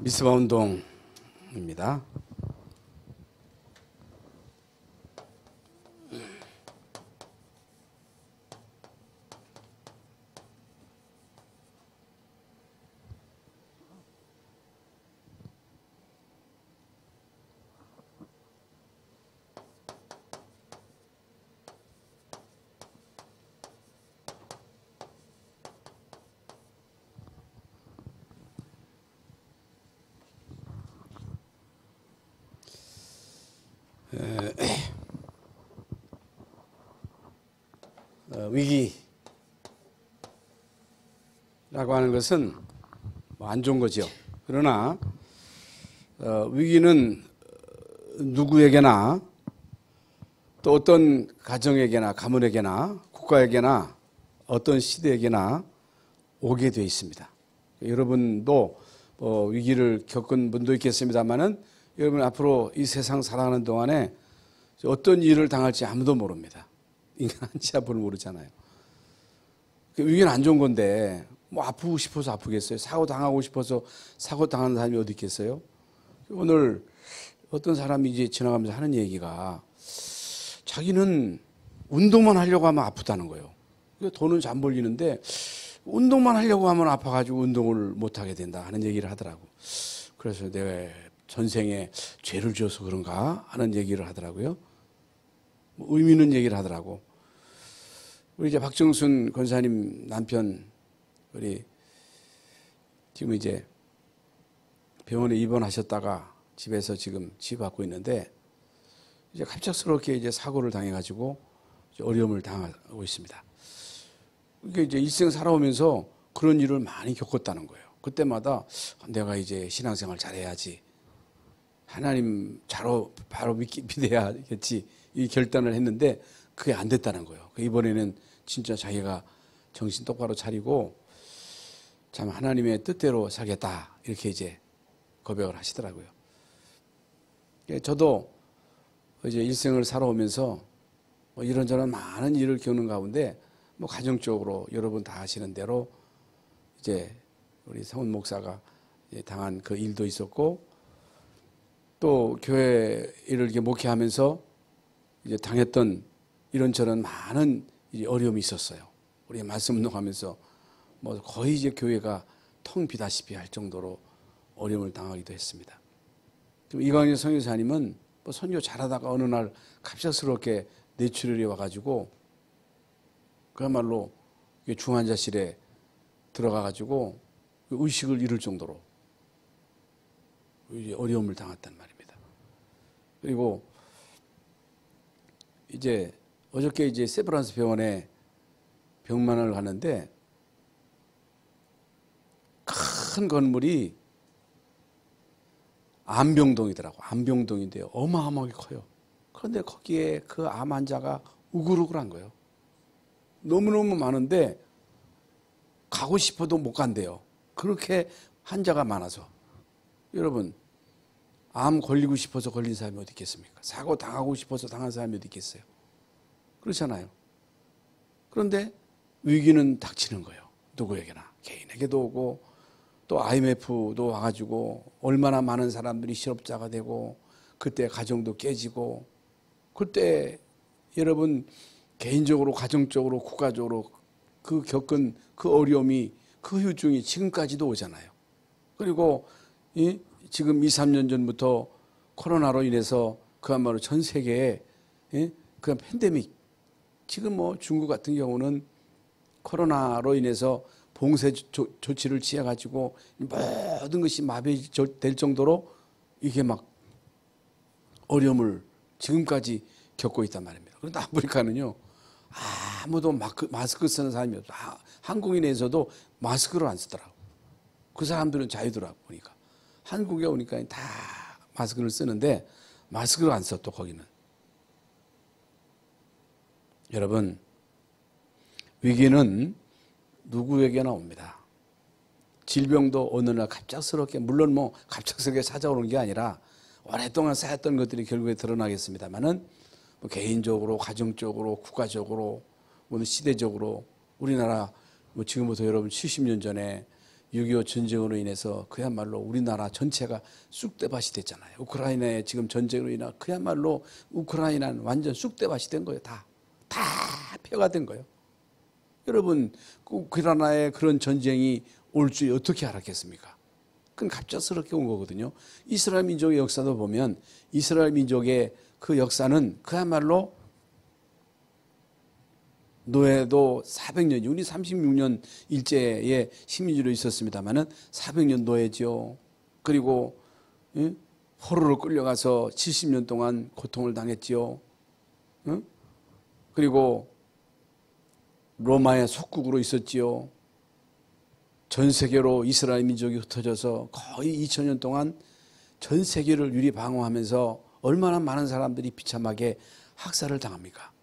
미스바 운동입니다. 위기라고 하는 것은 안 좋은 거죠. 그러나 위기는 누구에게나 또 어떤 가정에게나 가문에게나 국가에게나 어떤 시대에게나 오게 되어 있습니다. 여러분도 위기를 겪은 분도 있겠습니다만은 여러분 앞으로 이 세상 살아가는 동안에 어떤 일을 당할지 아무도 모릅니다. 인간 한치 앞을 모르잖아요. 위기는 안 좋은 건데 뭐 아프고 싶어서 아프겠어요? 사고 당하고 싶어서 사고 당하는 사람이 어디 있겠어요? 오늘 어떤 사람이 이제 지나가면서 하는 얘기가 자기는 운동만 하려고 하면 아프다는 거예요. 돈은 잘 벌리는데 운동만 하려고 하면 아파가지고 운동을 못 하게 된다 하는 얘기를 하더라고. 그래서 내가 전생에 죄를 지어서 그런가 하는 얘기를 하더라고요. 의미 있는 얘기를 하더라고. 우리 이제 박정순 권사님 남편, 우리 지금 이제 병원에 입원하셨다가 집에서 지금 치료받고 있는데 이제 갑작스럽게 이제 사고를 당해가지고 어려움을 당하고 있습니다. 이게 이제 일생 살아오면서 그런 일을 많이 겪었다는 거예요. 그때마다 내가 이제 신앙생활 잘해야지. 하나님 바로 믿어야겠지. 이 결단을 했는데 그게 안 됐다는 거예요. 이번에는 진짜 자기가 정신 똑바로 차리고 참 하나님의 뜻대로 살겠다. 이렇게 이제 고백을 하시더라고요. 저도 이제 일생을 살아오면서 이런저런 많은 일을 겪는 가운데 가정적으로 여러분 다 아시는 대로 이제 우리 성훈 목사가 당한 그 일도 있었고 또 교회 일을 이렇게 목회하면서 이제 당했던 이런저런 많은 어려움이 있었어요. 우리 말씀 운동하면서 거의 이제 교회가 텅 비다시피 할 정도로 어려움을 당하기도 했습니다. 이광일 선교사님은 선교 잘하다가 어느 날 갑작스럽게 뇌출혈이 와가지고 그야말로 중환자실에 들어가가지고 의식을 잃을 정도로 어려움을 당했단 말입니다. 그리고 이제 어저께 이제 세브란스 병원에 병만을 가는데 큰 건물이 암병동이더라고. 암병동인데 어마어마하게 커요. 그런데 거기에 그 암 환자가 우글우글한 거예요. 너무너무 많은데 가고 싶어도 못 간대요. 그렇게 환자가 많아서. 여러분, 암 걸리고 싶어서 걸린 사람이 어디 있겠습니까? 사고 당하고 싶어서 당한 사람이 어디 있겠어요? 그렇잖아요. 그런데 위기는 닥치는 거예요. 누구에게나. 개인에게도 오고 또 IMF도 와가지고 얼마나 많은 사람들이 실업자가 되고 그때 가정도 깨지고 그때 여러분 개인적으로 가정적으로 국가적으로 그 겪은 그 어려움이 그 후유증이 지금까지도 오잖아요. 그리고 지금 2, 3년 전부터 코로나로 인해서 그야말로 전 세계에 그 팬데믹 지금 중국 같은 경우는 코로나로 인해서 봉쇄 조치를 취해가지고 모든 것이 마비될 정도로 이게 막 어려움을 지금까지 겪고 있단 말입니다. 그런데 아프리카는요 아무도 마스크 쓰는 사람이 없어. 한국인에서도 마스크를 안 쓰더라고. 그 사람들은 자유더라고 보니까. 한국에 오니까 다 마스크를 쓰는데 마스크를 안 써 또 거기는. 여러분 위기는 누구에게나 옵니다. 질병도 어느 날 갑작스럽게 물론 갑작스럽게 찾아오는 게 아니라 오랫동안 쌓였던 것들이 결국에 드러나겠습니다만은 개인적으로 가정적으로 국가적으로 시대적으로 우리나라 지금부터 여러분 70년 전에 6.25 전쟁으로 인해서 그야말로 우리나라 전체가 쑥대밭이 됐잖아요. 우크라이나의 지금 전쟁으로 인해 그야말로 우크라이나는 완전 쑥대밭이 된 거예요. 다 폐가 된 거예요. 여러분, 우크라이나에 그런 전쟁이 올 줄 어떻게 알았겠습니까? 그건 갑작스럽게 온 거거든요. 이스라엘 민족의 역사도 보면 이스라엘 민족의 그 역사는 그야말로 노예도 400년, 우리 36년 일제에 식민지로 있었습니다마는 400년 노예죠. 그리고 포로로 끌려가서 70년 동안 고통을 당했지요. 그리고 로마의 속국으로 있었지요. 전 세계로 이스라엘 민족이 흩어져서 거의 2000년 동안 전 세계를 유리방어하면서 얼마나 많은 사람들이 비참하게 학살을 당합니까?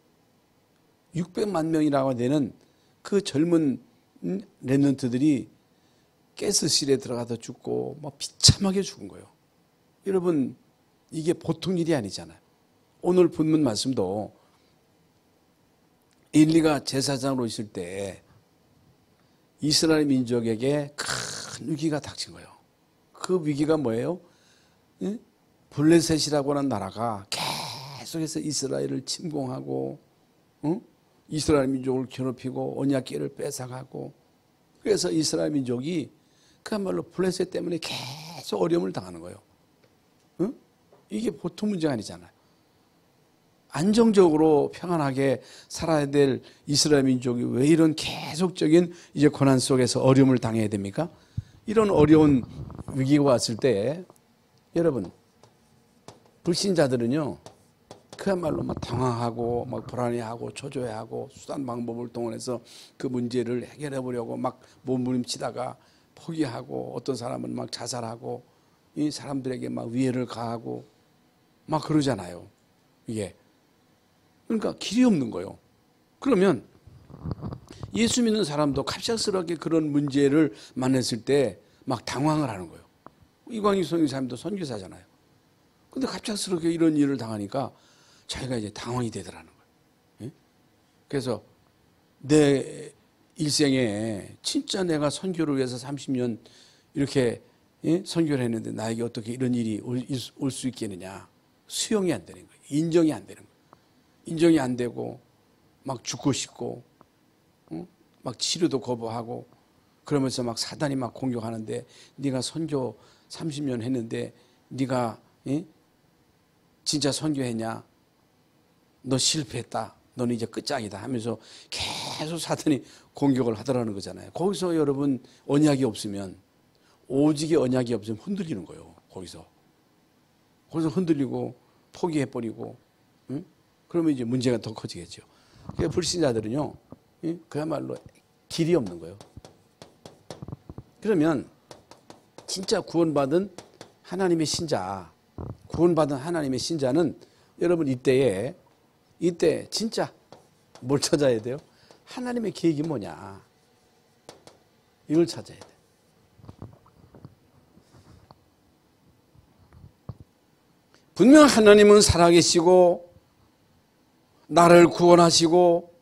600만 명이라고 되는 그 젊은 렘넌트들이 가스실에 들어가서 죽고 막 비참하게 죽은 거예요. 여러분, 이게 보통 일이 아니잖아요. 오늘 본문 말씀도 엘리가 제사장으로 있을 때 이스라엘 민족에게 큰 위기가 닥친 거예요. 그 위기가 뭐예요? 블레셋이라고 하는 나라가 계속해서 이스라엘을 침공하고 이스라엘 민족을 괴롭히고 언약궤를 뺏어가고, 그래서 이스라엘 민족이 그야말로 블레셋 때문에 계속 어려움을 당하는 거예요. 이게 보통 문제가 아니잖아요. 안정적으로 평안하게 살아야 될 이스라엘 민족이 왜 이런 계속적인 이제 고난 속에서 어려움을 당해야 됩니까? 이런 어려운 위기가 왔을 때 여러분, 불신자들은요 그야말로 막 당황하고 막 불안해하고 초조해하고 수단 방법을 동원해서 그 문제를 해결해 보려고 막 몸부림치다가 포기하고, 어떤 사람은 막 자살하고 이 사람들에게 막 위해를 가하고 막 그러잖아요. 이게 그러니까 길이 없는 거예요. 그러면 예수 믿는 사람도 갑작스럽게 그런 문제를 만났을 때 막 당황을 하는 거예요. 이광희 선교사님도 선교사잖아요. 근데 갑작스럽게 이런 일을 당하니까 자기가 이제 당황이 되더라는 거예요. 그래서 내 일생에 진짜 내가 선교를 위해서 30년 이렇게 선교를 했는데 나에게 어떻게 이런 일이 올 수 있겠느냐. 수용이 안 되는 거예요. 인정이 안 되는 거예요. 인정이 안 되고 막 죽고 싶고 막 치료도 거부하고 그러면서 막 사단이 막 공격하는데, 네가 선교 30년 했는데 네가 진짜 선교했냐? 너 실패했다. 너는 이제 끝장이다 하면서 계속 사단이 공격을 하더라는 거잖아요. 거기서 여러분 언약이 없으면, 오직의 언약이 없으면 흔들리는 거예요. 거기서 흔들리고 포기해버리고 그러면 이제 문제가 더 커지겠죠. 그러니까 불신자들은요 그야말로 길이 없는 거예요. 그러면 진짜 구원받은 하나님의 신자, 구원받은 하나님의 신자는 여러분 이때 진짜 뭘 찾아야 돼요? 하나님의 계획이 뭐냐, 이걸 찾아야 돼. 분명 하나님은 살아계시고 나를 구원하시고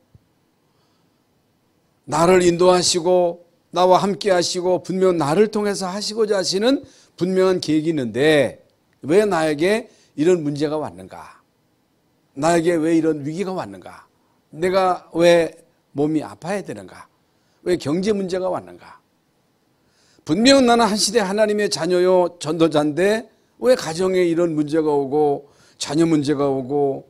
나를 인도하시고 나와 함께 하시고 분명 나를 통해서 하시고자 하시는 분명한 계획이 있는데, 왜 나에게 이런 문제가 왔는가? 나에게 왜 이런 위기가 왔는가? 내가 왜 몸이 아파야 되는가? 왜 경제 문제가 왔는가? 분명 나는 한 시대 하나님의 자녀요 전도자인데 왜 가정에 이런 문제가 오고 자녀 문제가 오고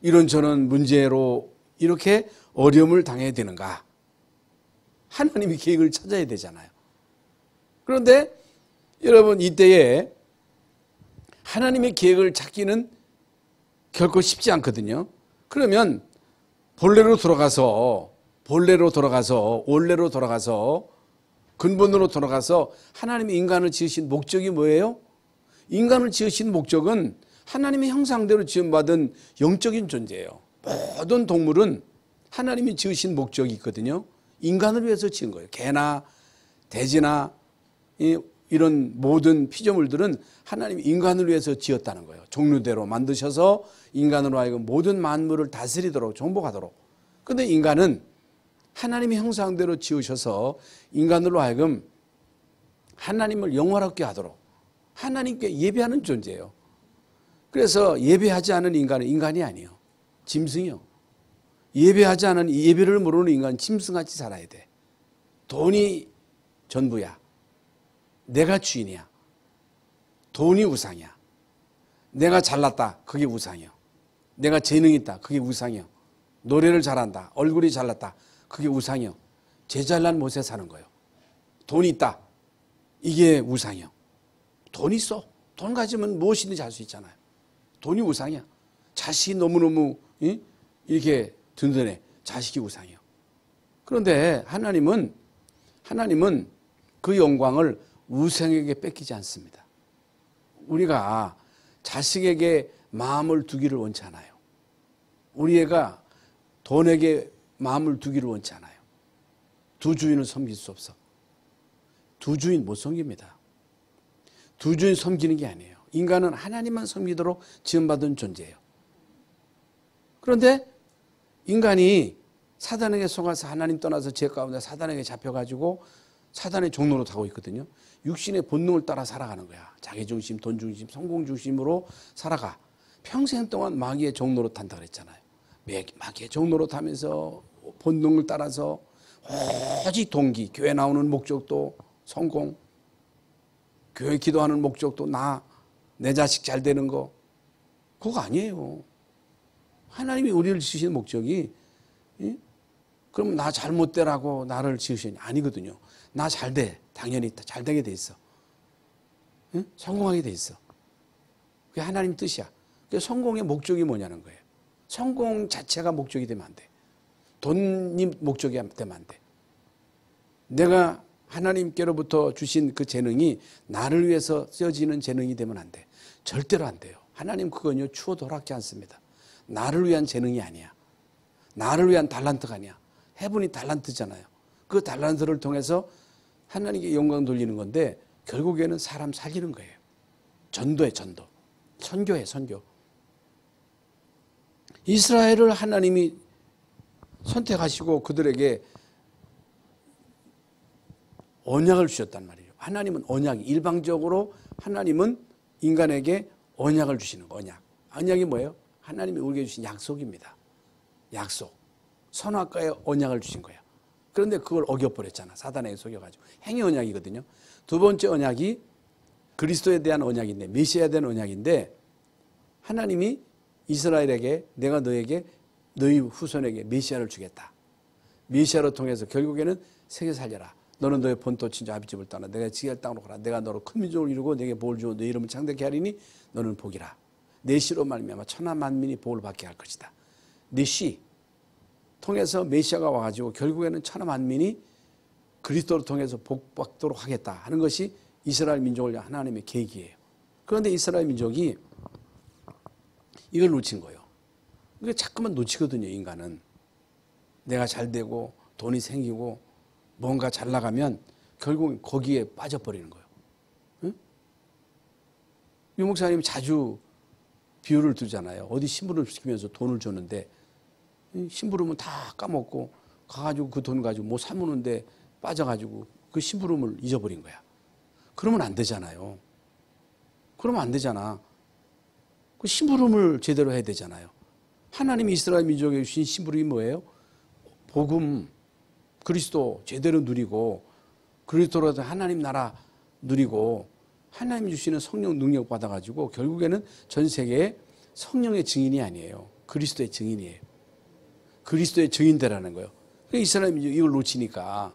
이런저런 문제로 이렇게 어려움을 당해야 되는가? 하나님의 계획을 찾아야 되잖아요. 그런데 여러분 이때에 하나님의 계획을 찾기는 결코 쉽지 않거든요. 그러면 원래로 돌아가서 근본으로 돌아가서 하나님이 인간을 지으신 목적이 뭐예요? 인간을 지으신 목적은 하나님의 형상대로 지음받은 영적인 존재예요. 모든 동물은 하나님이 지으신 목적이 있거든요. 인간을 위해서 지은 거예요. 개나 돼지나 이런 모든 피조물들은 하나님이 인간을 위해서 지었다는 거예요. 종류대로 만드셔서 인간으로 하여금 모든 만물을 다스리도록 정복하도록. 그런데 인간은 하나님의 형상대로 지으셔서 인간으로 하여금 하나님을 영화롭게 하도록 하나님께 예배하는 존재예요. 그래서 예배하지 않은 인간은 인간이 아니에요. 짐승이요. 예배하지 않은 예배를 모르는 인간은 짐승같이 살아야 돼. 돈이 전부야. 내가 주인이야. 돈이 우상이야. 내가 잘났다. 그게 우상이요. 내가 재능이 있다. 그게 우상이요. 노래를 잘한다. 얼굴이 잘났다. 그게 우상이요. 제 잘난 못에 사는 거예요. 돈이 있다. 이게 우상이요. 돈 있어. 돈 가지면 무엇이든지 할 수 있잖아요. 돈이 우상이야. 자식이 너무너무 이렇게 든든해. 자식이 우상이요. 그런데 하나님은 그 영광을 우상에게 뺏기지 않습니다. 우리가 자식에게 마음을 두기를 원치 않아요. 우리 애가 돈에게 마음을 두기를 원치 않아요. 두 주인을 섬길 수 없어. 두 주인 못 섬깁니다. 두 주인 섬기는 게 아니에요. 인간은 하나님만 섬기도록 지음받은 존재예요. 그런데 인간이 사단에게 속아서 하나님 떠나서 죄 가운데 사단에게 잡혀가지고 사단의 종로로 타고 있거든요. 육신의 본능을 따라 살아가는 거야. 자기중심, 돈중심, 성공중심으로 살아가. 평생 동안 마귀의 종로로 탄다 그랬잖아요. 마귀의 종로로 타면서 본능을 따라서 오직 동기, 교회 나오는 목적도 성공, 교회 기도하는 목적도 내 자식 잘 되는 거, 그거 아니에요. 하나님이 우리를 지으신 목적이 그럼 나 잘못되라고 나를 지으시니 아니거든요. 나 잘 돼. 당연히 잘 되게 돼 있어. 성공하게 돼 있어. 그게 하나님 뜻이야. 성공의 목적이 뭐냐는 거예요. 성공 자체가 목적이 되면 안 돼. 돈이 목적이 되면 안 돼. 내가 하나님께로부터 주신 그 재능이 나를 위해서 쓰여지는 재능이 되면 안 돼. 절대로 안 돼요. 하나님 그건요 추워도 허락지 않습니다. 나를 위한 재능이 아니야. 나를 위한 달란트가 아니야. 해분이 달란트잖아요. 그 달란트를 통해서 하나님께 영광 돌리는 건데 결국에는 사람 살리는 거예요. 전도에 전도. 선교에 선교. 이스라엘을 하나님이 선택하시고 그들에게 언약을 주셨단 말이에요. 하나님은 언약이 일방적으로 하나님은 인간에게 언약을 주시는 거. 언약. 언약이 뭐예요? 하나님이 우리에게 주신 약속입니다. 약속. 선악과의 언약을 주신 거예요. 그런데 그걸 어겨버렸잖아. 사단에게 속여가지고. 행위 언약이거든요. 두 번째 언약이 그리스도에 대한 언약인데 메시아에 대한 언약인데 하나님이 이스라엘에게 내가 너에게 너희 후손에게 메시아를 주겠다. 메시아를 통해서 결국에는 세계 살려라. 너는 너의 본토 친자 아비집을 떠나 내가 지혜할 땅으로 가라. 내가 너로 큰 민족을 이루고 내게 복을 주어 너 이름을 창대케 하리니 너는 복이라. 내 씨로 말미암아 천하 만민이 복을 받게 할 것이다. 내 씨 통해서 메시아가 와가지고 결국에는 천하 만민이 그리스도를 통해서 복 받도록 하겠다 하는 것이 이스라엘 민족을 위한 하나님의 계획이에요. 그런데 이스라엘 민족이 이걸 놓친 거예요. 이게 자꾸만 놓치거든요. 인간은. 내가 잘 되고 돈이 생기고 뭔가 잘 나가면 결국 거기에 빠져버리는 거예요. 응? 유 목사님이 자주 비유를 두잖아요. 어디 심부름 시키면서 돈을 줬는데 심부름은 다 까먹고 가가지고 그 돈 가지고 뭐 사무는데 빠져가지고 그 심부름을 잊어버린 거야. 그러면 안 되잖아요. 그러면 안 되잖아. 그 심부름을 제대로 해야 되잖아요. 하나님이 이스라엘 민족에 주신 심부름이 뭐예요? 복음, 그리스도 제대로 누리고 그리스도로서 하나님 나라 누리고 하나님 주시는 성령 능력 받아가지고 결국에는 전 세계에 성령의 증인이 아니에요. 그리스도의 증인이에요. 그리스도의 증인되라는 거예요. 그러니까 이스라엘 민족이 이걸 놓치니까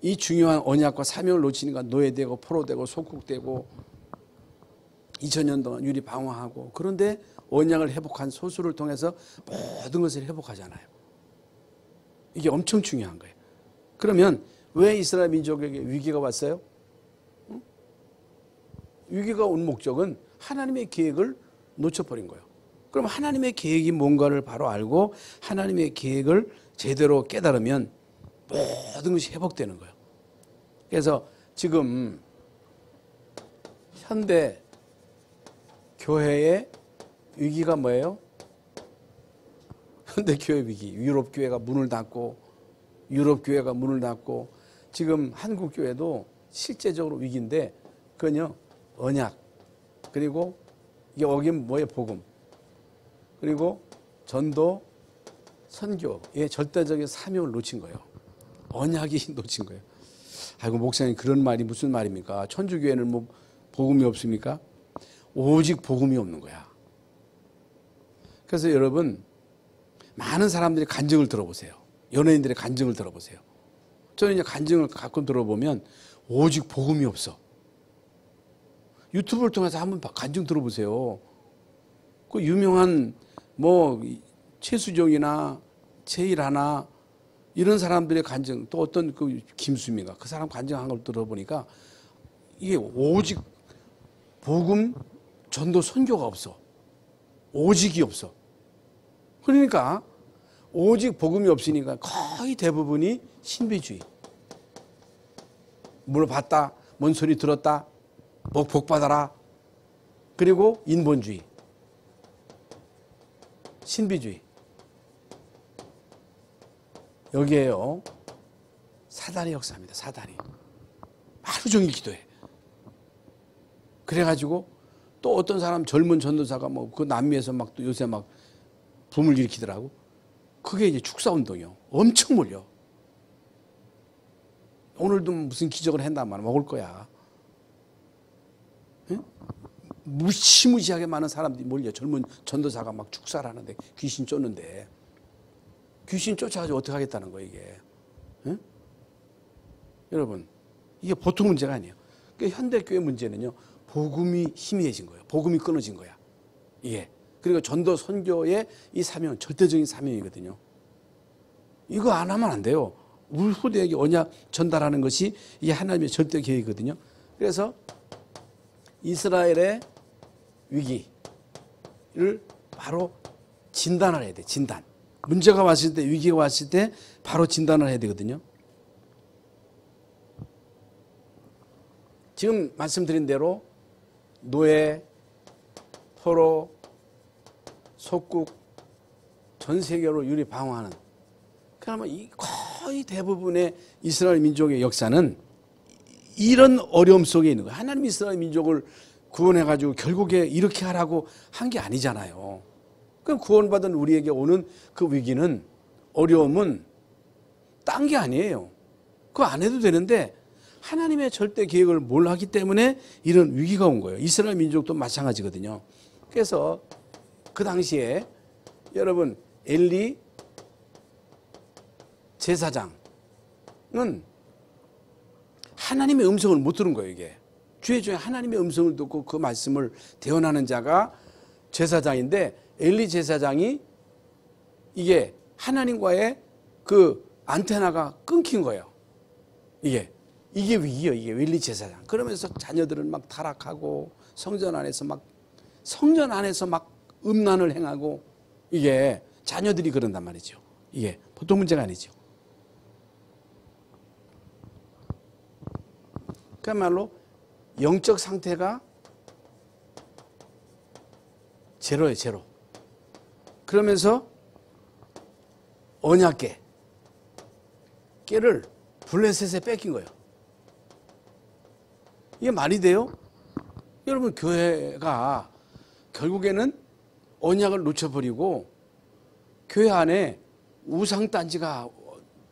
이 중요한 언약과 사명을 놓치니까 노예되고 포로되고 속국되고 2000년 동안 유리 방황하고 그런데 언약을 회복한 소수를 통해서 모든 것을 회복하잖아요. 이게 엄청 중요한 거예요. 그러면 왜 이스라엘 민족에게 위기가 왔어요? 위기가 온 목적은 하나님의 계획을 놓쳐버린 거예요. 그럼 하나님의 계획이 뭔가를 바로 알고 하나님의 계획을 제대로 깨달으면 모든 것이 회복되는 거예요. 그래서 지금 현대 교회의 위기가 뭐예요? 현대 교회 위기. 유럽 교회가 문을 닫고 지금 한국 교회도 실제적으로 위기인데 그건요 언약 그리고 이게 어긴 뭐예요? 복음 그리고 전도 선교의 절대적인 사명을 놓친 거예요. 언약이 놓친 거예요. 아이고 목사님 그런 말이 무슨 말입니까? 천주교회는 뭐 복음이 없습니까? 오직 복음이 없는 거야. 그래서 여러분 많은 사람들이 간증을 들어보세요. 연예인들의 간증을 들어보세요. 저는 이제 간증을 가끔 들어보면 오직 복음이 없어. 유튜브를 통해서 한번 간증 들어보세요. 그 유명한 뭐 최수종이나 최일하나 이런 사람들의 간증 또 어떤 그 김수미가 그 사람 간증한 걸 들어보니까 이게 오직 복음 전도 선교가 없어. 오직이 없어. 그러니까 오직 복음이 없으니까 거의 대부분이 신비주의. 뭘 봤다, 뭔 소리 들었다, 복 받아라. 그리고 인본주의, 신비주의. 여기에요 사단의 역사입니다. 사단이 하루 종일 기도해. 그래가지고 또 어떤 사람 젊은 전도사가 뭐 그 남미에서 막 또 요새 막 붐을 일으키더라고. 그게 이제 축사운동이요. 엄청 몰려. 오늘도 무슨 기적을 한다면 먹을 거야. 응? 무시무시하게 많은 사람들이 몰려. 젊은 전도사가 막 축사를 하는데 귀신 쫓는데 귀신 쫓아가지고 어떻게 하겠다는 거예요 이게. 응? 여러분 이게 보통 문제가 아니에요. 그러니까 현대교회 문제는요. 복음이 희미해진 거예요. 복음이 끊어진 거야. 이게. 그리고 전도 선교의 이 사명은 절대적인 사명이거든요. 이거 안 하면 안 돼요. 우리 후대에게 언약 전달하는 것이 이게 하나님의 절대 계획이거든요. 그래서 이스라엘의 위기를 바로 진단을 해야 돼. 진단. 문제가 왔을 때 위기가 왔을 때 바로 진단을 해야 되거든요. 지금 말씀드린 대로 노예, 포로, 속국 전 세계로 유리방황하는 그러면 거의 대부분의 이스라엘 민족의 역사는 이런 어려움 속에 있는 거예요. 하나님 이스라엘 민족을 구원해가지고 결국에 이렇게 하라고 한 게 아니잖아요. 그럼 구원받은 우리에게 오는 그 위기는 어려움은 딴 게 아니에요. 그거 안 해도 되는데 하나님의 절대 계획을 몰랐기 때문에 이런 위기가 온 거예요. 이스라엘 민족도 마찬가지거든요. 그래서 그 당시에 여러분 엘리 제사장은 하나님의 음성을 못 들은 거예요. 이게 주의 중에 하나님의 음성을 듣고 그 말씀을 대언하는 자가 제사장인데 엘리 제사장이 이게 하나님과의 그 안테나가 끊긴 거예요. 이게 위기예요. 이게 엘리 제사장. 그러면서 자녀들은 막 타락하고 성전 안에서 막 음란을 행하고 이게 자녀들이 그런단 말이죠. 이게 보통 문제가 아니죠. 그야말로 영적 상태가 제로예요. 제로. 그러면서 언약궤 깨를 블레셋에 뺏긴 거예요. 이게 말이 돼요? 여러분 교회가 결국에는 언약을 놓쳐버리고 교회 안에 우상단지가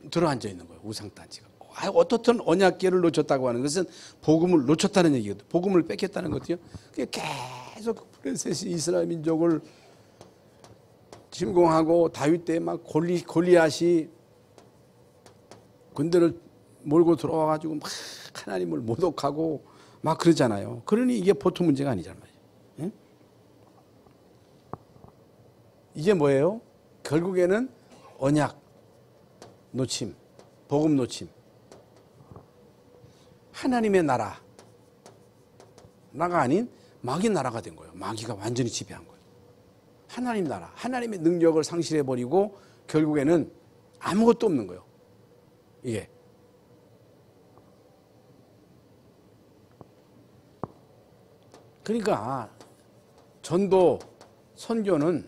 들어앉아 있는 거예요. 우상단지가. 어떻든 언약궤를 놓쳤다고 하는 것은 복음을 놓쳤다는 얘기거든요. 복음을 뺏겼다는 거죠. 계속 블레셋이 이스라엘 민족을 침공하고 다윗 때 막 골리앗이 군대를 몰고 들어와가지고 막 하나님을 모독하고 막 그러잖아요. 그러니 이게 보통 문제가 아니잖아요. 응? 이게 뭐예요? 결국에는 언약 놓침, 복음 놓침. 하나님의 나라가 아닌 마귀 나라가 된 거예요. 마귀가 완전히 지배한 거예요. 하나님 나라, 하나님의 능력을 상실해버리고 결국에는 아무것도 없는 거예요. 이게. 그러니까 전도, 선교는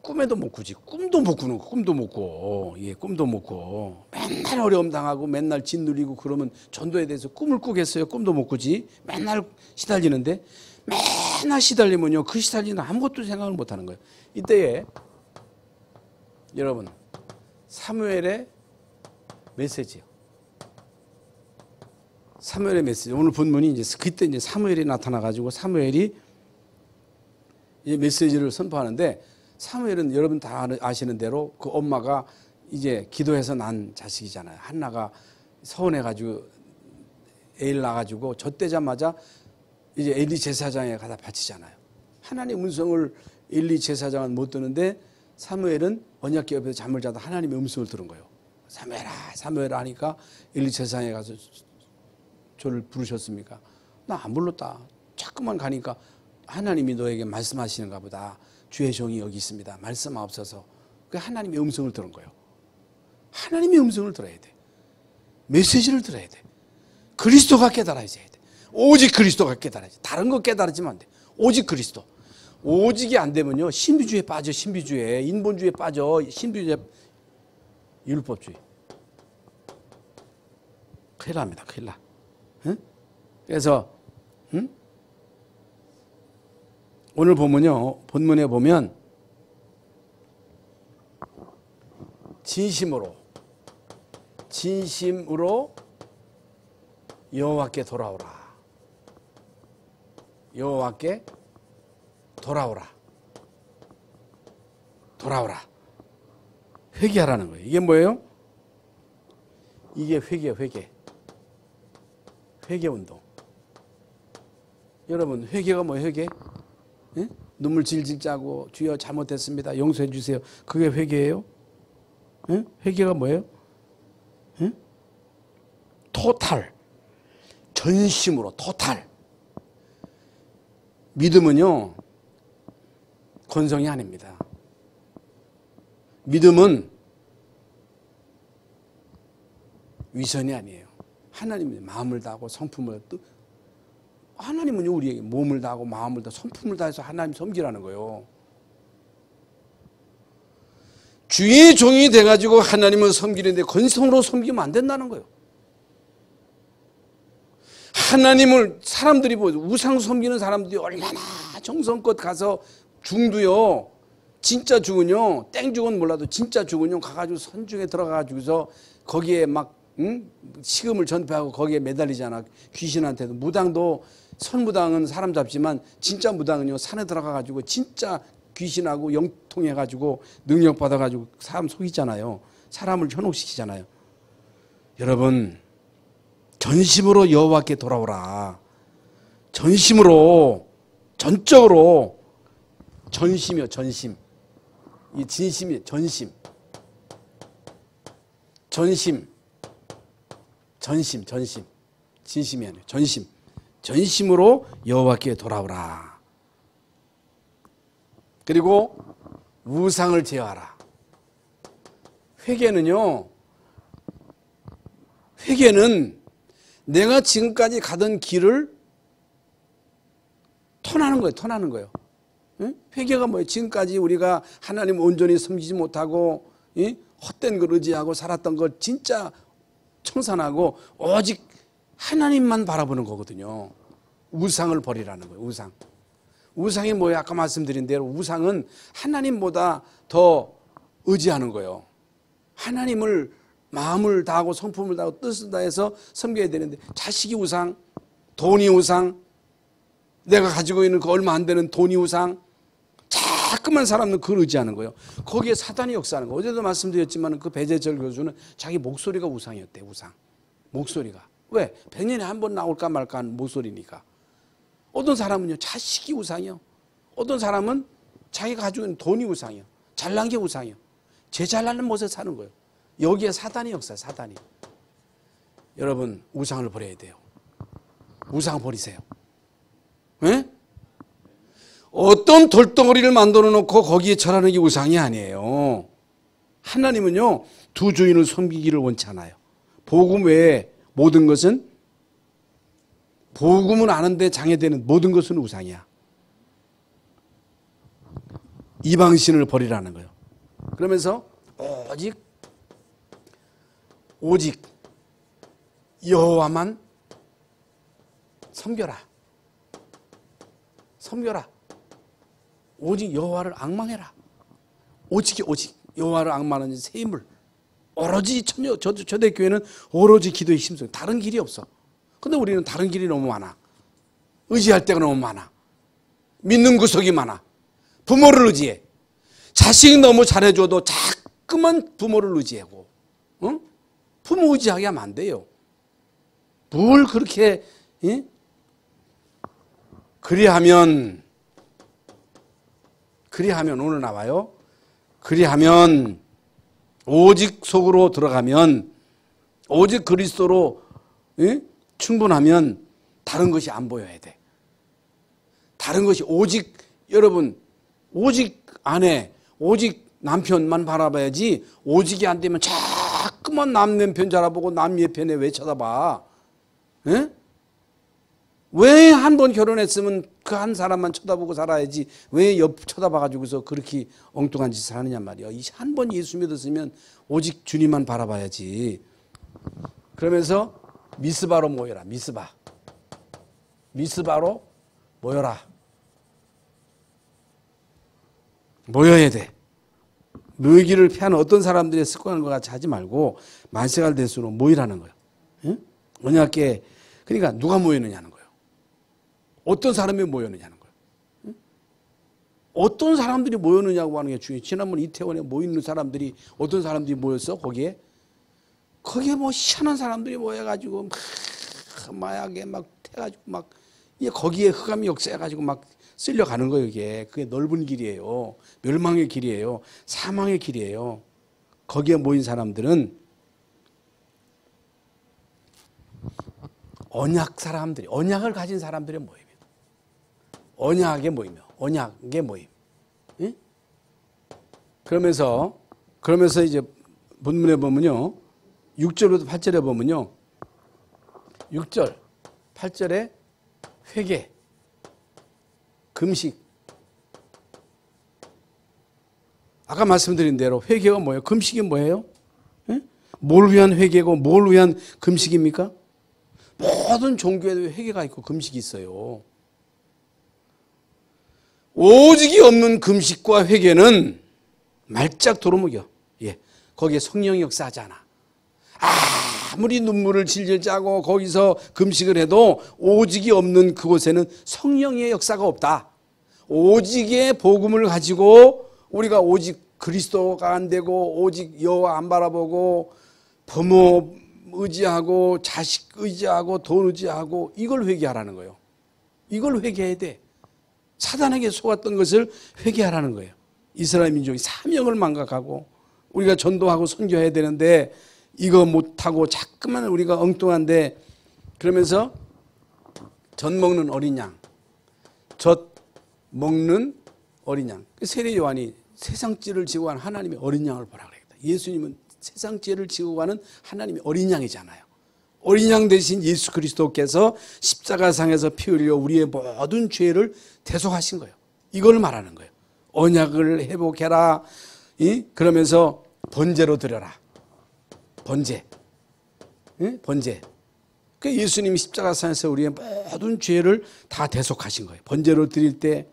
꿈에도 못 꾸지. 꿈도 못 꾸는 거. 꿈도 못 꿔. 예, 꿈도 못 꿔. 맨날 어려움 당하고 맨날 짓누리고 그러면 전도에 대해서 꿈을 꾸겠어요? 꿈도 못 꾸지. 맨날 시달리는데 맨날 시달리면요. 그 시달리는 아무것도 생각을 못 하는 거예요. 이때에 여러분 사무엘의 메시지요. 사무엘의 메시지. 오늘 본문이 이제 그때 이제 사무엘이 나타나 가지고 사무엘이 이 메시지를 선포하는데 사무엘은 여러분 다 아시는 대로 그 엄마가 이제 기도해서 난 자식이잖아요. 한나가 서운해 가지고 애를 낳아 가지고 젖대자마자 이제 엘리 제사장에 가다 바치잖아요. 하나님 음성을 엘리 제사장은 못 듣는데 사무엘은 언약궤 옆에서 잠을 자다 하나님의 음성을 들은 거예요. 사무엘아, 사무엘아 하니까 엘리 제사장에 가서 저를 부르셨습니까? 나 안 불렀다. 자꾸만 가니까 하나님이 너에게 말씀하시는가 보다. 주의 종이 여기 있습니다. 말씀하옵소서. 그 하나님의 음성을 들은 거예요. 하나님의 음성을 들어야 돼. 메시지를 들어야 돼. 그리스도가 깨달아야 돼. 오직 그리스도가 깨달아야 돼. 다른 거 깨달아지면 안 돼. 오직 그리스도. 오직이 안 되면요. 신비주의에 빠져. 신비주의에. 인본주의에 빠져. 신비주의에. 율법주의. 큰일 납니다. 큰일 나. 응? 그래서 응? 오늘 보면요. 본문에 보면 진심으로 여호와께 돌아오라. 여호와께 돌아오라. 돌아오라. 회개하라는 거예요. 이게 뭐예요? 이게 회개예요. 회개운동. 여러분 회개가 뭐예요? 회개? 예? 눈물 질질 짜고 주여 잘못했습니다. 용서해 주세요. 그게 회개예요? 예? 회개가 뭐예요? 예? 토탈. 전심으로 토탈. 믿음은요. 건성이 아닙니다. 믿음은 위선이 아니에요. 하나님은 마음을 다하고 성품을 다하고 하나님은 우리에게 몸을 다하고 마음을 다하고 성품을 다해서 하나님 섬기라는 거예요. 주의 종이 돼가지고 하나님을 섬기는데 건성으로 섬기면 안 된다는 거예요. 하나님을 사람들이 우상 섬기는 사람들이 얼마나 정성껏 가서 중도요. 진짜 죽은요. 땡죽은 몰라도 진짜 죽은요. 가가지고 선중에 들어가가지고서 거기에 막 식음을 전폐하고 거기에 매달리잖아. 귀신한테도. 무당도 선무당은 사람 잡지만 진짜 무당은요. 산에 들어가가지고 진짜 귀신하고 영통해가지고 능력 받아가지고 사람 속이잖아요. 사람을 현혹시키잖아요. 여러분 전심으로 여호와께 돌아오라. 전심으로 전적으로 전심이요. 전심. 이 진심이 전심. 진심이 아니에요. 전심. 전심으로 여호와께 돌아오라. 그리고 우상을 제어하라. 회개는 내가 지금까지 가던 길을 터나는 거예요. 응? 회개가 뭐예요? 지금까지 우리가 하나님 온전히 섬기지 못하고 헛된 걸 의지하고 살았던 걸 진짜 청산하고 오직 하나님만 바라보는 거거든요. 우상을 버리라는 거예요. 우상이 뭐예요? 아까 말씀드린 대로 우상은 하나님보다 더 의지하는 거예요. 하나님을 마음을 다하고 성품을 다하고 뜻을 다해서 섬겨야 되는데 자식이 우상, 돈이 우상, 내가 가지고 있는 그 얼마 안 되는 돈이 우상, 자꾸만 사람은 그걸 의지하는 거예요. 거기에 사단이 역사하는 거예요. 어제도 말씀드렸지만 그 배재철 교수는 자기 목소리가 우상이었대. 우상. 목소리가. 왜? 100년에 한 번 나올까 말까 하는 목소리니까. 어떤 사람은요. 자식이 우상이요. 어떤 사람은 자기가 가지고 있는 돈이 우상이요. 잘난 게 우상이요. 제 잘나는 모습에 사는 거예요. 여기에 사단이 역사해요. 사단이. 여러분 우상을 버려야 돼요. 우상 버리세요. 네? 어떤 돌덩어리를 만들어 놓고 거기에 절하는 게 우상이 아니에요. 하나님은요. 두 주인을 섬기기를 원치 않아요. 복음 외에 모든 것은 복음은 아는데 장애되는 모든 것은 우상이야. 이방신을 버리라는 거예요. 그러면서 오직 여호와만 섬겨라. 섬겨라. 오직 여호와를 앙망해라. 오직 여호와를 앙망하는 새 인물. 오로지 초대교회는 오로지 기도에 힘써. 다른 길이 없어. 근데 우리는 다른 길이 너무 많아. 의지할 때가 너무 많아. 믿는 구석이 많아. 부모를 의지해. 자식이 너무 잘해줘도 자꾸만 부모를 의지하고, 응? 부모 의지하게 하면 안 돼요. 뭘 그렇게, 예? 그리하면 오늘 나와요. 그리하면 오직 속으로 들어가면, 오직 그리스도로, 예? 충분하면 다른 것이 안 보여야 돼. 다른 것이 오직, 여러분, 오직 아내, 오직 남편만 바라봐야지, 오직이 안 되면 자꾸만 남 남편 바라보고 남 옆편에 왜 쳐다봐? 예? 왜 한 번 결혼했으면 그 한 사람만 쳐다보고 살아야지, 왜 옆 쳐다봐가지고서 그렇게 엉뚱한 짓을 하느냐 말이야. 한 번 예수 믿었으면 오직 주님만 바라봐야지. 그러면서 미스바로 모여라. 미스바로 모여라. 모여야 돼. 모이기를 피하는 어떤 사람들의 습관과 같이 하지 말고 만세가 될수록 모이라는 거예요. 응? 언약궤. 그러니까 누가 모였느냐는 거예요. 어떤 사람이 모였느냐는 거예요. 응? 어떤 사람들이 모였느냐고 하는 게 중요해요. 지난번 이태원에 모이는 사람들이 어떤 사람들이 모였어? 거기에 뭐 희한한 사람들이 모여가지고 막 마약에 막 태가지고 막 거기에 흑암이 역사해가지고 막 쓸려가는 거예요. 이게 그게 넓은 길이에요. 멸망의 길이에요. 사망의 길이에요. 거기에 모인 사람들은 언약 사람들이, 언약을 가진 사람들의 모임이에요. 언약의 모임. 예? 그러면서 이제 본문에 보면요, 6절부터 8절에 보면요, 6절, 8절에 회개, 금식. 아까 말씀드린 대로 회개가 뭐예요? 금식이 뭐예요? 예? 뭘 위한 회개고 뭘 위한 금식입니까? 모든 종교에도 회개가 있고 금식이 있어요. 오직이 없는 금식과 회개는 말짝 도루묵이요. 예, 거기에 성령이 역사하잖아. 아무리 눈물을 질질 짜고 거기서 금식을 해도 오직이 없는 그곳에는 성령의 역사가 없다. 오직의 복음을 가지고 우리가 오직 그리스도가 안 되고 오직 여호와 안 바라보고 부모 의지하고 자식 의지하고 돈 의지하고 이걸 회개하라는 거예요. 이걸 회개해야 돼. 사단에게 속았던 것을 회개하라는 거예요. 이스라엘 민족이 사명을 망각하고 우리가 전도하고 선교해야 되는데 이거 못하고 자꾸만 우리가 엉뚱한데, 그러면서 젖 먹는 어린 양, 젖 먹는 어린 양. 세례 요한이 세상죄를 지고 가는 하나님의 어린 양을 보라 그랬다. 예수님은 세상죄를 지고 가는 하나님의 어린 양이잖아요. 어린 양 대신 예수 그리스도께서 십자가상에서 피 흘려 우리의 모든 죄를 대속하신 거예요. 이걸 말하는 거예요. 언약을 회복해라. 그러면서 번제로 드려라. 번제. 번제. 그 예수님이 십자가상에서 우리의 모든 죄를 다 대속하신 거예요. 번제로 드릴 때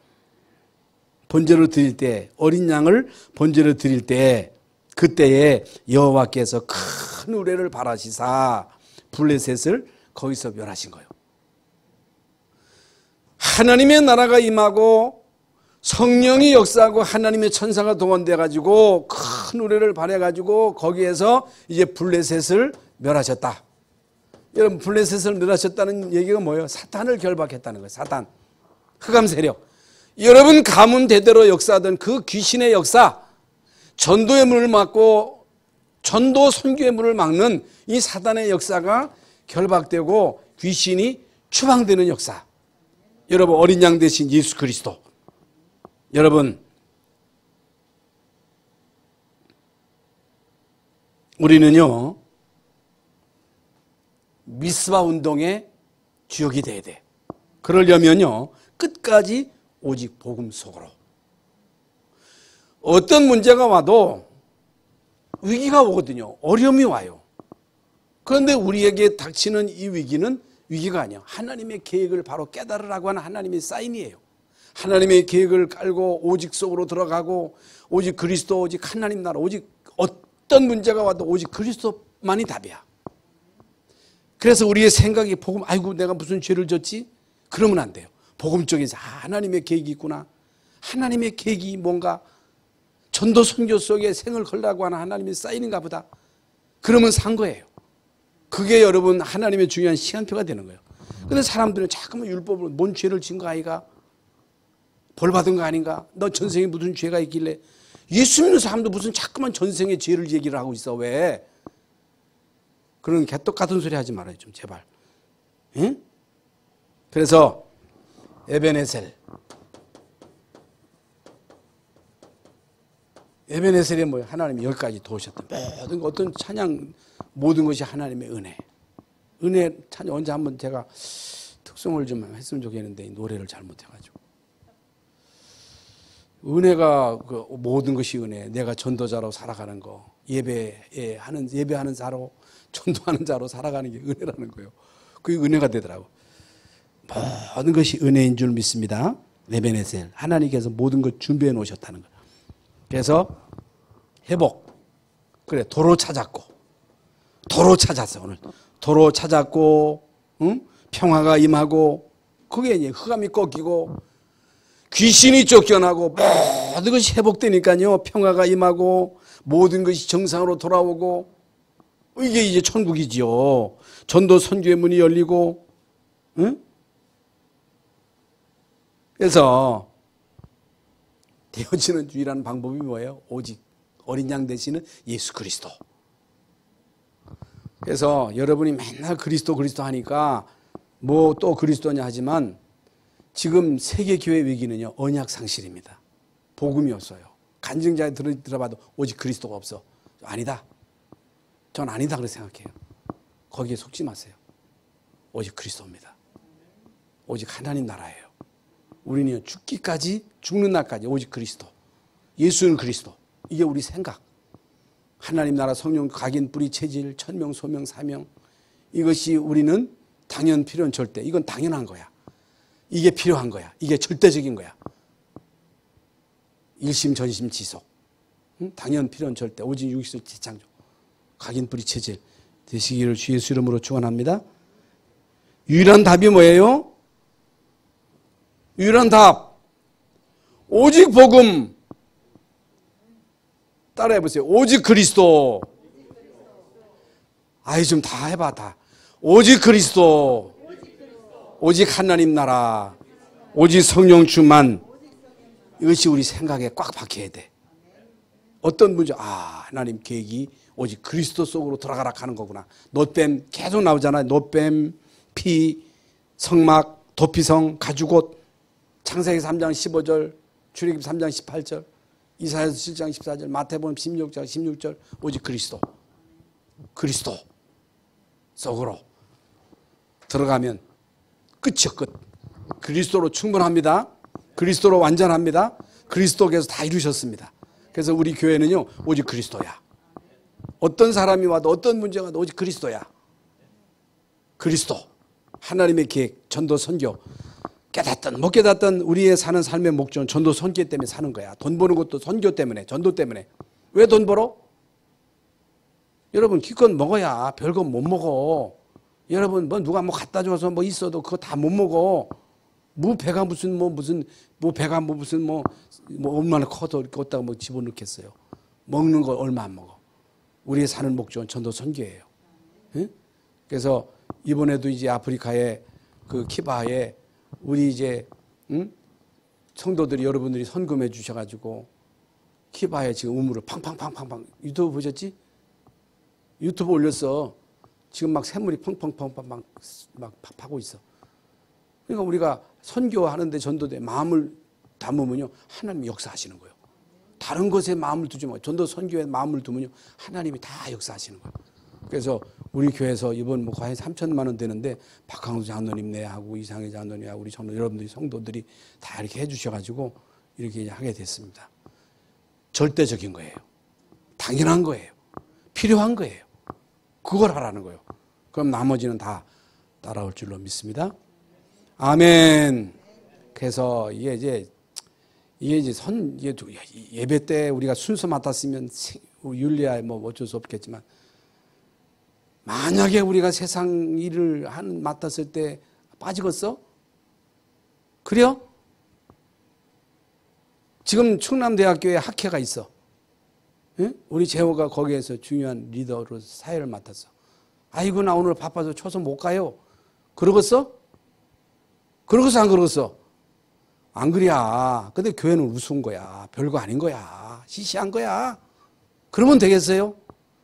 어린 양을 번제로 드릴 때 그때에 여호와께서 큰 우레를 바라시사 블레셋을 거기서 멸하신 거예요. 하나님의 나라가 임하고 성령이 역사하고 하나님의 천사가 동원돼 가지고 큰 우레를 발해 가지고 거기에서 이제 블레셋을 멸하셨다. 여러분, 블레셋을 멸하셨다는 얘기가 뭐예요? 사탄을 결박했다는 거예요. 사탄, 흑암 세력. 여러분 가문 대대로 역사하던 그 귀신의 역사, 전도의 문을 막고 전도 선교의 문을 막는 이 사단의 역사가 결박되고 귀신이 추방되는 역사. 여러분, 어린 양 대신 예수 그리스도. 여러분, 우리는요 미스바 운동의 주역이 돼야 돼. 그러려면요 끝까지 오직 복음 속으로. 어떤 문제가 와도 위기가 오거든요. 어려움이 와요. 그런데 우리에게 닥치는 이 위기는 위기가 아니야. 하나님의 계획을 바로 깨달으라고 하는 하나님의 사인이에요. 하나님의 계획을 깔고 오직 속으로 들어가고 오직 그리스도, 오직 하나님 나라, 오직 어떤 문제가 와도 오직 그리스도만이 답이야. 그래서 우리의 생각이 복음, 아이고 내가 무슨 죄를 졌지? 그러면 안 돼요. 복음 쪽에서 하나님의 계획이 있구나. 하나님의 계획이 뭔가 전도 선교 속에 생을 걸라고 하는 하나님의 사인인가 보다. 그러면 산 거예요. 그게 여러분 하나님의 중요한 시간표가 되는 거예요. 그런데 사람들은 자꾸만 율법으로 뭔 죄를 진 거 아이가? 벌 받은 거 아닌가? 너 전생에 무슨 죄가 있길래? 예수 믿는 사람도 무슨 자꾸만 전생의 죄를 얘기를 하고 있어. 왜? 그런 개떡 같은 소리 하지 말아요 좀 제발. 응? 그래서 에베네셀, 에베네셀이 뭐예요? 하나님이 여기까지 도우셨다. 모든 어떤 찬양, 모든 것이 하나님의 은혜. 은혜 찬양 언제 한번 제가 특송을 좀 했으면 좋겠는데 노래를 잘못해가지고. 은혜가 그 모든 것이 은혜. 내가 전도자로 살아가는 거, 예배하는 자로, 전도하는 자로 살아가는 게 은혜라는 거예요. 그게 은혜가 되더라고. 모든 것이 은혜인 줄 믿습니다. 에베네셀, 하나님께서 모든 것 준비해 놓으셨다는 거예요. 그래서 회복, 그래 도로 찾았고, 도로 찾았어 오늘. 도로 찾았고, 응? 평화가 임하고, 그게 이제 흑암이 꺾이고 귀신이 쫓겨나고 모든 것이 회복되니까요. 평화가 임하고 모든 것이 정상으로 돌아오고, 이게 이제 천국이지요. 전도 선교의 문이 열리고, 응? 그래서 되어지는 유일한 방법이 뭐예요? 오직 어린 양 되시는 예수 그리스도. 그래서 여러분이 맨날 그리스도 하니까 뭐 또 그리스도냐 하지만 지금 세계 교회 위기는요, 언약 상실입니다. 복음이 없어요. 간증자에 들어봐도 오직 그리스도가 없어. 아니다. 전 아니다 그렇게 생각해요. 거기에 속지 마세요. 오직 그리스도입니다. 오직 하나님 나라예요. 우리는 죽기까지, 죽는 날까지 오직 그리스도. 예수는 그리스도. 이게 우리 생각. 하나님 나라 성령 각인 뿌리 체질 천명 소명 사명, 이것이 우리는 당연 필요한 절대, 이건 당연한 거야. 이게 필요한 거야. 이게 절대적인 거야. 일심 전심 지속, 응? 당연 필요한 절대, 오직 육신을 재창조, 각인 뿌리 체질 되시기를 주 예수 이름으로 축원합니다. 유일한 답이 뭐예요? 유일한 답, 오직 복음. 따라해 보세요. 오직 그리스도. 아이 좀 다 해봐 다. 오직 그리스도. 오직 하나님 나라. 오직 성령 충만. 이것이 우리 생각에 꽉 박혀야 돼. 어떤 문제? 하나님 계획이 오직 그리스도 속으로 들어가라 하는 거구나. 노뱀 계속 나오잖아요. 노뱀, 피, 성막, 도피성, 가죽옷. 창세기 3장 15절, 출애굽기 3장 18절, 이사야서 7장 14절, 마태복음 16장 16절, 오직 그리스도. 그리스도 속으로 들어가면 끝이요, 끝. 그리스도로 충분합니다. 그리스도로 완전합니다. 그리스도께서 다 이루셨습니다. 그래서 우리 교회는요, 오직 그리스도야. 어떤 사람이 와도 어떤 문제가 와도 오직 그리스도야. 그리스도. 하나님의 계획, 전도, 선교. 깨닫든 못 깨닫든 우리의 사는 삶의 목적은 전도, 선교 때문에 사는 거야. 돈 버는 것도 선교 때문에, 전도 때문에. 왜 돈 벌어? 여러분 기껏 먹어야 별거 못 먹어. 여러분 뭐 누가 뭐 갖다 줘서 뭐 있어도 그거 다 못 먹어. 뭐 배가 무슨 배가 무슨 얼마나 커도 이렇게 갖다가 뭐 집어넣겠어요. 먹는 거 얼마 안 먹어. 우리의 사는 목적은 전도 선교예요. 응? 그래서 이번에도 이제 아프리카의 그 키바에 우리 이제 성도들이 여러분들이 헌금해 주셔가지고 키바에 지금 우물을 팡팡팡팡팡. 유튜브 보셨지? 유튜브 올렸어. 지금 막 샘물이 펑펑펑펑 막 파고 있어. 그러니까 우리가 선교하는데 전도대 마음을 담으면요, 하나님이 역사하시는 거예요. 다른 것에 마음을 두지 마요. 전도 선교에 마음을 두면요, 하나님이 다 역사하시는 거예요. 그래서 우리 교회에서 이번 뭐 거의 3천만 원 되는데 박항수 장로님 내하고 이상희 장로님하고 우리 여러분들이 성도들이 다 이렇게 해주셔가지고 이렇게 하게 됐습니다. 절대적인 거예요. 당연한 거예요. 필요한 거예요. 그걸 하라는 거예요. 그럼 나머지는 다 따라올 줄로 믿습니다. 아멘. 그래서 이게 예배 때 우리가 순서 맡았으면 윤리야 뭐 어쩔 수 없겠지만, 만약에 우리가 세상 일을 맡았을 때 빠지겠어? 그래요? 지금 충남대학교에 학회가 있어. 응? 우리 재호가 거기에서 중요한 리더로 사회를 맡았어. 아이고 나 오늘 바빠서 초선 못 가요. 그러겠어? 그러겠어 안 그러겠어? 안 그래야. 근데 교회는 우스운 거야. 별거 아닌 거야. 시시한 거야. 그러면 되겠어요?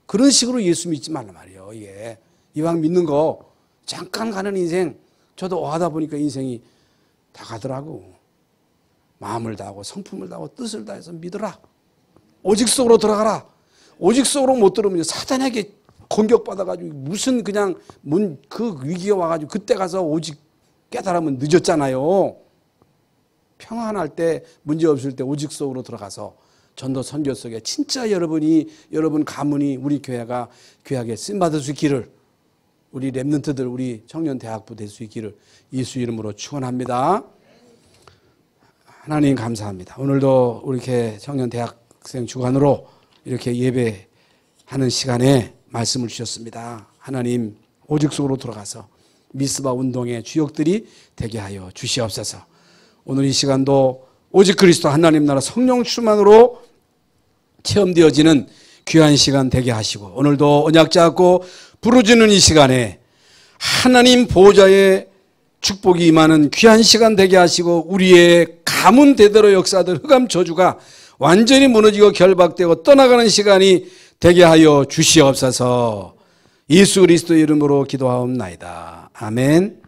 그런 식으로 예수 믿지 말란 말이에요. 이게 이왕 믿는 거 잠깐 가는 인생, 저도 하다 보니까 인생이 다 가더라고. 마음을 다하고 성품을 다하고 뜻을 다해서 믿어라. 오직 속으로 들어가라. 오직 속으로 못 들어오면 사단에게 공격받아가지고 무슨 그냥 그 위기가 와가지고 그때 가서 오직 깨달으면 늦었잖아요. 평안할 때, 문제 없을 때 오직 속으로 들어가서 전도 선교 속에 진짜 여러분 가문이 우리 교회가 귀하게 쓰임받을 수 있기를, 우리 랩런트들, 우리 청년 대학부 될 수 있기를 예수 이름으로 축원합니다. 하나님 감사합니다. 오늘도 이렇게 청년 대학생 주관으로 이렇게 예배하는 시간에 말씀을 주셨습니다. 하나님 오직 속으로 들어가서 미스바 운동의 주역들이 되게 하여 주시옵소서. 오늘 이 시간도 오직 그리스도 하나님 나라 성령 충만으로 체험되어지는 귀한 시간 되게 하시고, 오늘도 언약 잡고 부르짖는 이 시간에 하나님 보호자의 축복이 임하는 귀한 시간 되게 하시고, 우리의 가문 대대로 역사들 흑암 저주가 완전히 무너지고 결박되고 떠나가는 시간이 되게 하여 주시옵소서. 예수 그리스도 이름으로 기도하옵나이다. 아멘.